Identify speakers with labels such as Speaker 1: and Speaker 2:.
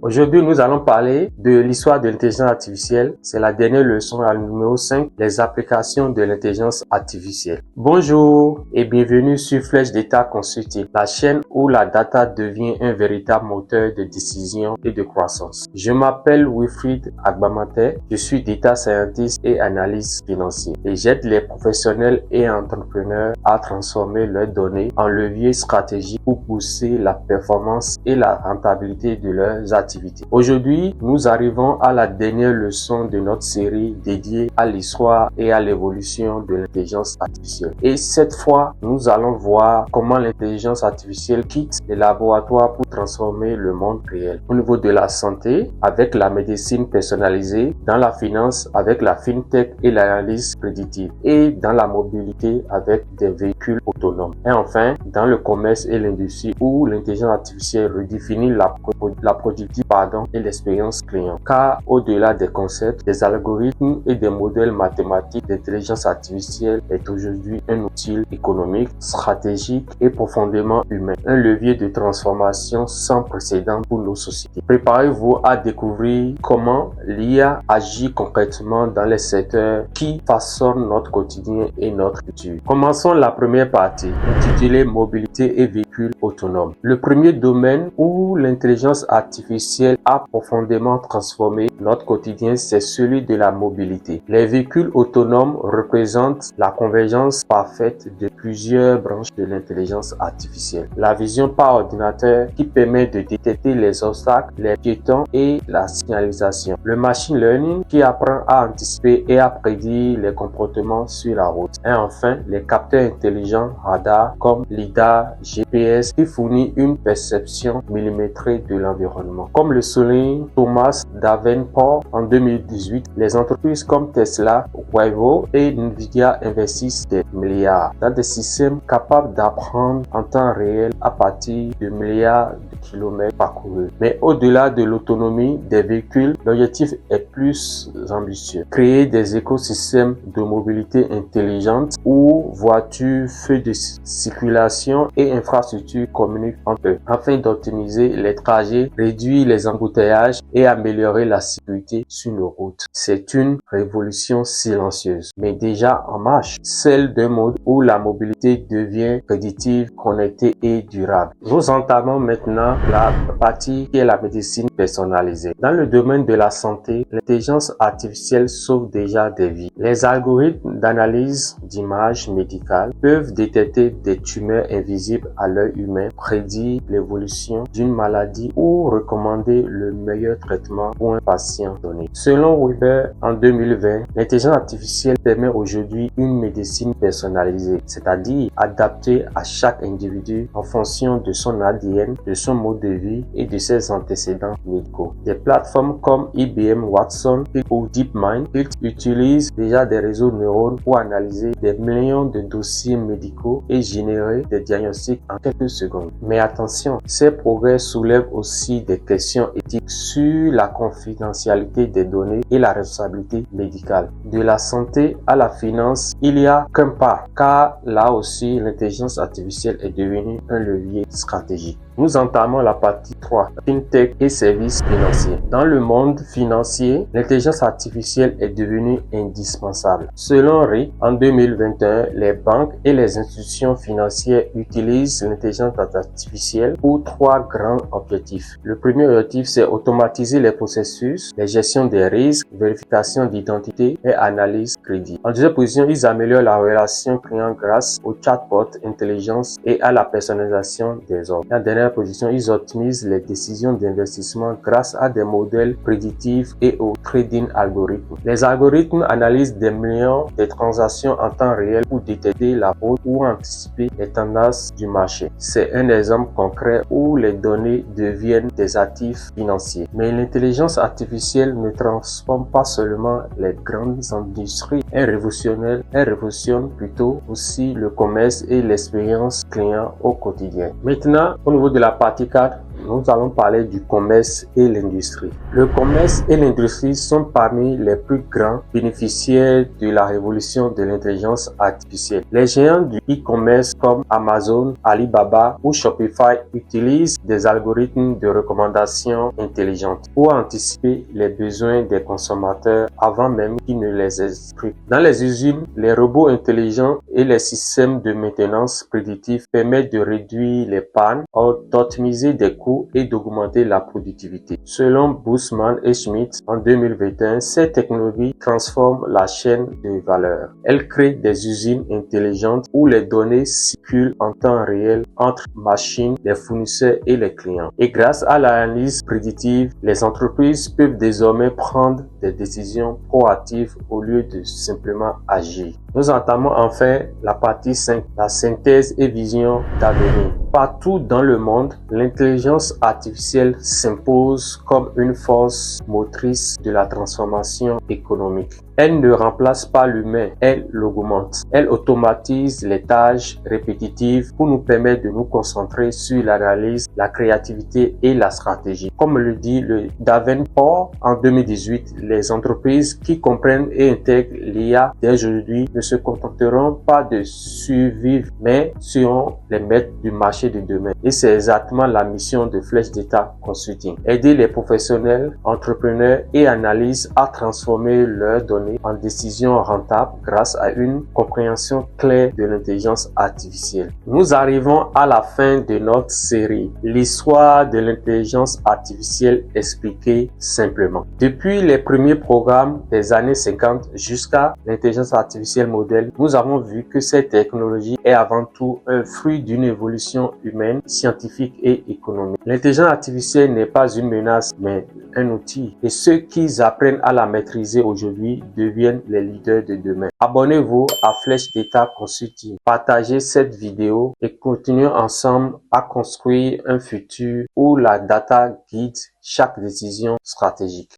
Speaker 1: Aujourd'hui, nous allons parler de l'histoire de l'intelligence artificielle. C'est la dernière leçon, la numéro 5, les applications de l'intelligence artificielle. Bonjour et bienvenue sur Flèche Data Consulting, la chaîne où la data devient un véritable moteur de décision et de croissance. Je m'appelle Wilfried Agbamate, je suis data scientist et analyste financier et j'aide les professionnels et entrepreneurs à transformer leurs données en levier stratégique pour pousser la performance et la rentabilité de leurs activités. Aujourd'hui, nous arrivons à la dernière leçon de notre série dédiée à l'histoire et à l'évolution de l'intelligence artificielle. Et cette fois, nous allons voir comment l'intelligence artificielle quitte les laboratoires pour transformer le monde réel. Au niveau de la santé, avec la médecine personnalisée, dans la finance, avec la fintech et l'analyse prédictive, et dans la mobilité, avec des véhicules autonomes. Et enfin, dans le commerce et l'industrie, où l'intelligence artificielle redéfinit la productivité et l'expérience client. Car au-delà des concepts, des algorithmes et des modèles mathématiques, l'intelligence artificielle est aujourd'hui un outil économique, stratégique et profondément humain. Un levier de transformation sans précédent pour nos sociétés. Préparez-vous à découvrir comment l'IA agit concrètement dans les secteurs qui façonnent notre quotidien et notre futur. Commençons la première partie, intitulée Mobilité et véhicules autonomes. Le premier domaine où l'intelligence artificielle a profondément transformé notre quotidien, c'est celui de la mobilité. Les véhicules autonomes représentent la convergence parfaite de plusieurs branches de l'intelligence artificielle. La vision par ordinateur qui permet de détecter les obstacles, les piétons et la signalisation. Le machine learning qui apprend à anticiper et à prédire les comportements sur la route. Et enfin, les capteurs intelligents radar comme LiDAR, GPS qui fournit une perception millimétrée de l'environnement. Comme le souligne Thomas Davenport en 2018, les entreprises comme Tesla, Waymo et Nvidia investissent des milliards dans des systèmes capables d'apprendre en temps réel à partir de milliards de kilomètres parcourus. Mais au-delà de l'autonomie des véhicules, l'objectif est plus ambitieux. Créer des écosystèmes de mobilité intelligente où voitures, feux de circulation et infrastructures communiquent entre eux afin d'optimiser les trajets, réduire les embouteillages et améliorer la sécurité sur nos routes. C'est une révolution silencieuse, mais déjà en marche, celle d'un monde où la mobilité devient prédictive, connectée et durable. Nous entamons maintenant la partie qui est la médecine personnalisée. Dans le domaine de la santé, l'intelligence artificielle sauve déjà des vies. Les algorithmes d'analyse d'images médicales peuvent détecter des tumeurs invisibles à l'œil humain, prédire l'évolution d'une maladie ou recommander le meilleur traitement pour un patient donné. Selon Weber, en 2020, l'intelligence artificielle permet aujourd'hui une médecine personnalisée, c'est-à-dire adaptée à chaque individu en fonction de son ADN, de son mode de vie et de ses antécédents médicaux. Des plateformes comme IBM Watson ou DeepMind utilisent déjà des réseaux de neurones pour analyser des millions de dossiers médicaux et générer des diagnostics en quelques secondes. Mais attention, ces progrès soulèvent aussi des questions éthiques sur la confidentialité des données et la responsabilité médicale. De la santé à la finance, il n'y a qu'un pas, car là aussi l'intelligence artificielle est devenue un levier stratégique. Nous entamons la partie 3, FinTech et services financiers. Dans le monde financier, l'intelligence artificielle est devenue indispensable. Selon RIC, en 2021, les banques et les institutions financières utilisent l'intelligence artificielle pour 3 grands objectifs. Le premier objectif, c'est automatiser les processus, la gestion des risques, vérification d'identité et analyse crédit. En deuxième position, ils améliorent la relation client grâce au chatbot, intelligence et à la personnalisation des offres. La dernière position, ils optimisent les décisions d'investissement grâce à des modèles prédictifs et au trading algorithme. Les algorithmes analysent des millions de transactions en temps réel pour détecter la fraude ou anticiper les tendances du marché. C'est un exemple concret où les données deviennent des actifs financiers. Mais l'intelligence artificielle ne transforme pas seulement les grandes industries. Elle révolutionne plutôt aussi le commerce et l'expérience client au quotidien. Maintenant, au niveau de la partie 4, nous allons parler du commerce et l'industrie. Le commerce et l'industrie sont parmi les plus grands bénéficiaires de la révolution de l'intelligence artificielle. Les géants du e-commerce comme Amazon, Alibaba ou Shopify utilisent des algorithmes de recommandation intelligentes pour anticiper les besoins des consommateurs avant même qu'ils ne les expriment. Dans les usines, les robots intelligents et les systèmes de maintenance prédictifs permettent de réduire les pannes, d'optimiser des coûts et d'augmenter la productivité. Selon Bussmann et Schmidt, en 2021, ces technologies transforment la chaîne de valeur. Elles créent des usines intelligentes où les données circulent en temps réel entre machines, les fournisseurs et les clients. Et grâce à l'analyse prédictive, les entreprises peuvent désormais prendre des décisions proactives au lieu de simplement agir. Nous entamons enfin la partie 5, la synthèse et vision d'avenir. Partout dans le monde, l'intelligence artificielle s'impose comme une force motrice de la transformation économique. Elle ne remplace pas l'humain, elle l'augmente. Elle automatise les tâches répétitives pour nous permettre de nous concentrer sur l'analyse, la créativité et la stratégie. Comme le dit le Davenport en 2018, les entreprises qui comprennent et intègrent l'IA dès aujourd'hui ne se contenteront pas de survivre, mais seront les maîtres du marché de demain. Et c'est exactement la mission de Flèche d'État Consulting. Aider les professionnels, entrepreneurs et analystes à transformer leurs données en décisions rentables grâce à une compréhension claire de l'intelligence artificielle. Nous arrivons à la fin de notre série, l'histoire de l'intelligence artificielle expliquée simplement. Depuis les premiers programmes des années 50 jusqu'à l'intelligence artificielle modèle, nous avons vu que cette technologie est avant tout un fruit d'une évolution humaine, scientifique et économique. L'intelligence artificielle n'est pas une menace, mais un outil. Et ceux qui apprennent à la maîtriser aujourd'hui deviennent les leaders de demain. Abonnez-vous à Flèche d'État Consulting. Partagez cette vidéo et continuons ensemble à construire un futur où la data guide chaque décision stratégique.